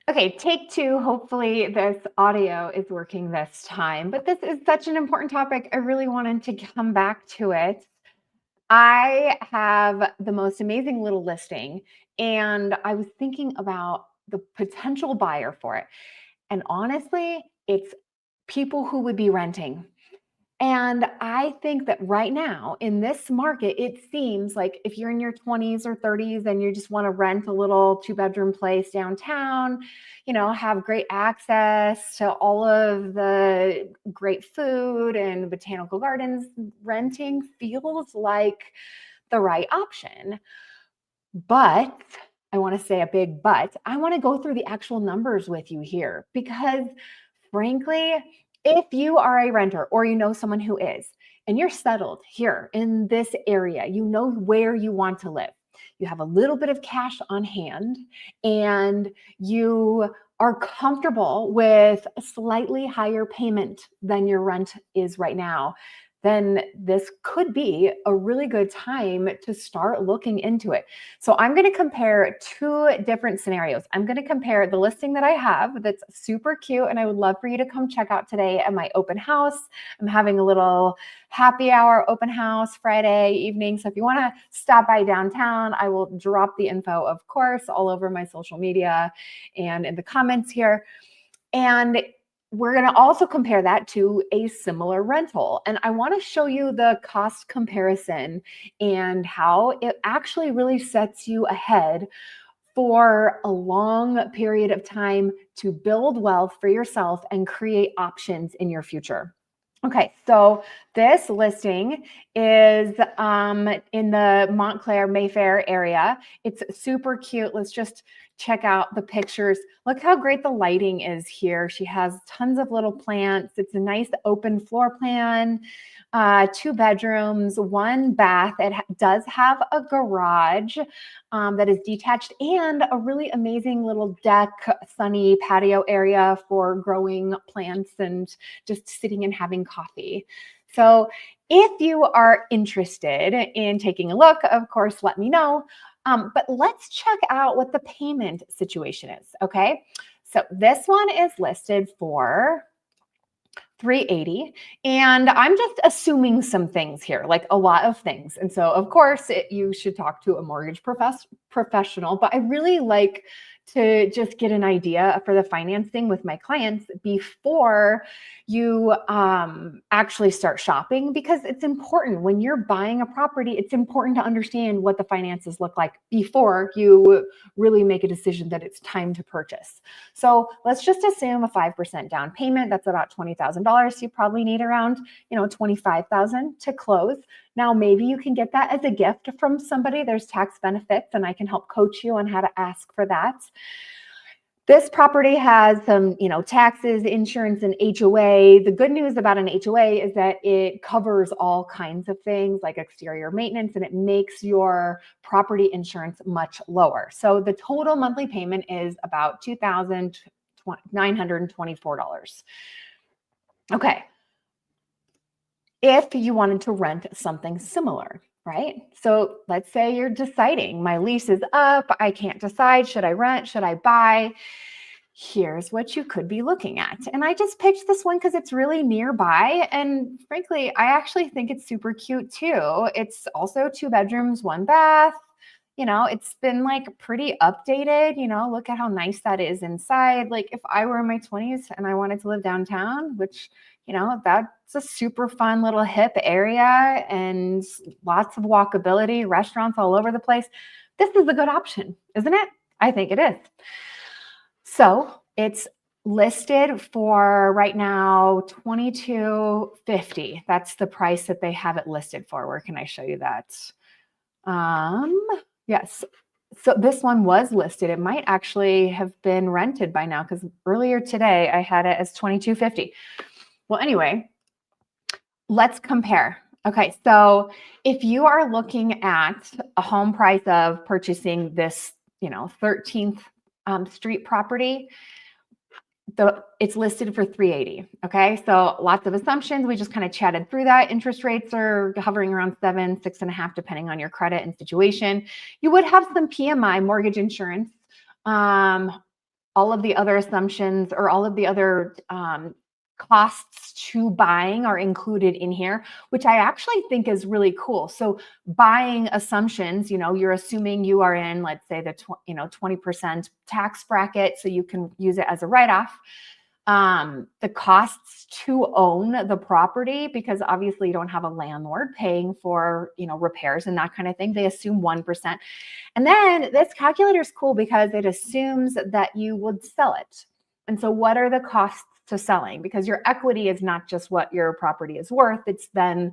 Okay, take two. Hopefully this audio is working this time, but this is such an important topic. I really wanted to come back to it. I have the most amazing little listing, and I was thinking about the potential buyer for it. And honestly, it's people who would be renting. And I think that right now in this market, it seems like if you're in your 20s or 30s and you just want to rent a little two-bedroom place downtown, have great access to all of the great food and botanical gardens, renting feels like the right option. But I want to say a big but. I want to go through the actual numbers with you here because frankly, if you are a renter or you know someone who is, and you're settled here in this area, you know where you want to live, you have a little bit of cash on hand, and you are comfortable with a slightly higher payment than your rent is right now, then this could be a really good time to start looking into it. So I'm going to compare two different scenarios. I'm going to compare the listing that I have that's super cute, and I would love for you to come check out today at my open house. I'm having a little happy hour open house Friday evening. So if you want to stop by downtown, I will drop the info, of course, all over my social media and in the comments here. And we're going to also compare that to a similar rental. And I want to show you the cost comparison and how it actually really sets you ahead for a long period of time to build wealth for yourself and create options in your future. Okay, so this listing is in the Montclair Mayfair area. It's super cute. Let's just check out the pictures. Look how great the lighting is here. She has tons of little plants. It's a nice open floor plan, 2 bedrooms, 1 bath. It does have a garage that is detached and a really amazing little deck, sunny patio area for growing plants and just sitting and having coffee. So if you are interested in taking a look, of course, let me know. But let's check out what the payment situation is, okay? So this one is listed for $380, and I'm just assuming some things here, like a lot of things. And so, of course, you should talk to a mortgage professional, but I really like to just get an idea for the financing with my clients before you actually start shopping, because it's important when you're buying a property. It's important to understand what the finances look like before you really make a decision that it's time to purchase. So let's just assume a 5% down payment. That's about $20,000. You probably need around, $25,000 to close. Now, maybe you can get that as a gift from somebody. There's tax benefits, and I can help coach you on how to ask for that. This property has some, taxes, insurance, and HOA. The good news about an HOA is that it covers all kinds of things like exterior maintenance, and it makes your property insurance much lower. So the total monthly payment is about $2,924. Okay. If you wanted to rent something similar, right? So let's say you're deciding, my lease is up, I can't decide, should I rent, should I buy? Here's what you could be looking at. And I just picked this one because it's really nearby. And frankly, I actually think it's super cute too. It's also 2 bedrooms, 1 bath. It's been like pretty updated. Look at how nice that is inside. Like if I were in my 20s and I wanted to live downtown, which, that's a super fun little hip area and lots of walkability, restaurants all over the place. This is a good option, isn't it? I think it is. So it's listed for right now $22.50. That's the price that they have it listed for. Where can I show you that? Yes. So this one was listed. It might actually have been rented by now because earlier today I had it as $22.50. Well, anyway, let's compare. Okay, so if you are looking at a home price of purchasing this, 13th Street property, it's listed for $380. Okay, so lots of assumptions. We just kind of chatted through that. Interest rates are hovering around 7, 6.5, depending on your credit and situation. You would have some PMI mortgage insurance. all of the other assumptions or all of the other costs to buying are included in here, which I actually think is really cool. So buying assumptions, you're assuming you are in, let's say the 20% tax bracket, so you can use it as a write-off. The costs to own the property, because obviously you don't have a landlord paying for, repairs and that kind of thing. They assume 1%. And then this calculator is cool because it assumes that you would sell it. And so what are the costs to selling? Because your equity is not just what your property is worth, it's then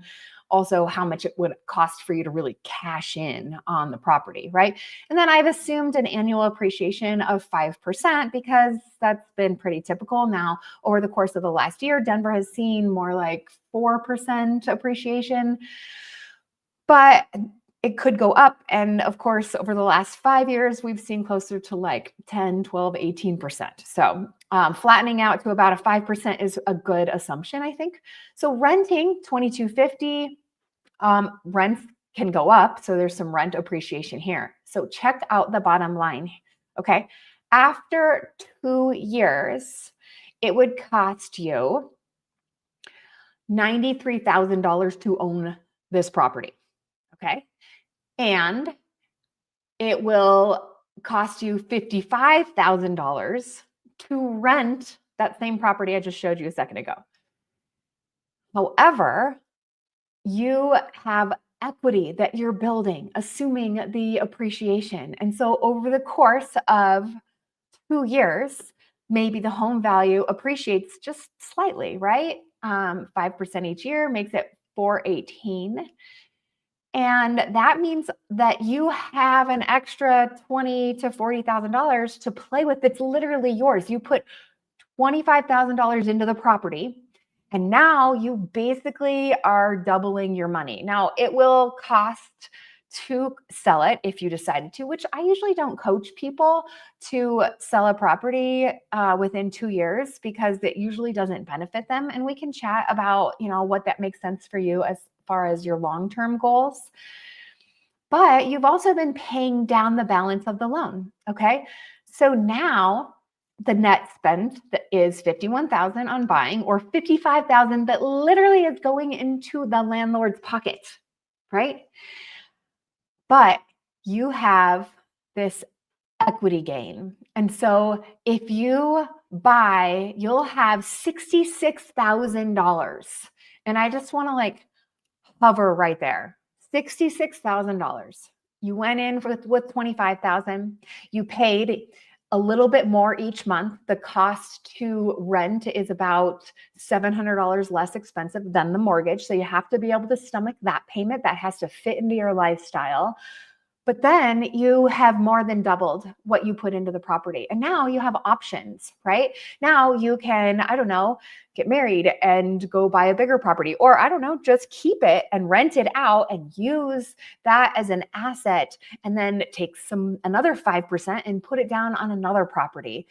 also how much it would cost for you to really cash in on the property, right? And then I've assumed an annual appreciation of 5% because that's been pretty typical. Now, over the course of the last year, Denver has seen more like 4% appreciation, but it could go up. And of course, over the last 5 years, we've seen closer to like 10, 12, 18%. So flattening out to about a 5% is a good assumption, I think. So renting $2,250, rents can go up. So there's some rent appreciation here. So check out the bottom line. Okay. After 2 years, it would cost you $93,000 to own this property. Okay. And it will cost you $55,000 to rent that same property I just showed you a second ago. However, you have equity that you're building, assuming the appreciation. And so over the course of 2 years, maybe the home value appreciates just slightly, right? 5% each year makes it $418. And that means that you have an extra $20,000 to $40,000 to play with. That's literally yours. You put $25,000 into the property, and now you basically are doubling your money. Now, it will cost to sell it if you decided to, which I usually don't coach people to sell a property within 2 years because it usually doesn't benefit them. And we can chat about, what that makes sense for you as far as your long-term goals. But you've also been paying down the balance of the loan. Okay. So now the net spend is $51,000 on buying, or $55,000 that literally is going into the landlord's pocket, right? But you have this equity gain. And so if you buy, you'll have $66,000. And I just want to hover right there. $66,000. You went in with $25,000. You paid a little bit more each month. The cost to rent is about $700 less expensive than the mortgage. So you have to be able to stomach that payment. That has to fit into your lifestyle. But then you have more than doubled what you put into the property. And now you have options, right? Now you can, get married and go buy a bigger property, or just keep it and rent it out and use that as an asset, and then take another 5% and put it down on another property.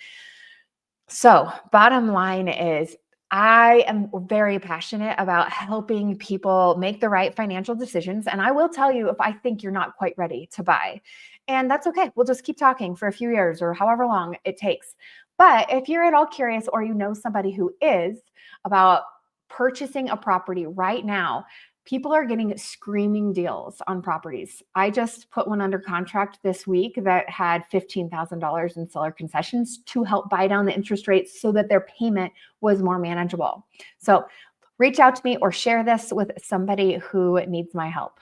So bottom line is, I am very passionate about helping people make the right financial decisions. And I will tell you if I think you're not quite ready to buy. And that's okay. We'll just keep talking for a few years or however long it takes. But if you're at all curious, or you know somebody who is, about purchasing a property right now, people are getting screaming deals on properties. I just put one under contract this week that had $15,000 in seller concessions to help buy down the interest rates so that their payment was more manageable. So reach out to me or share this with somebody who needs my help.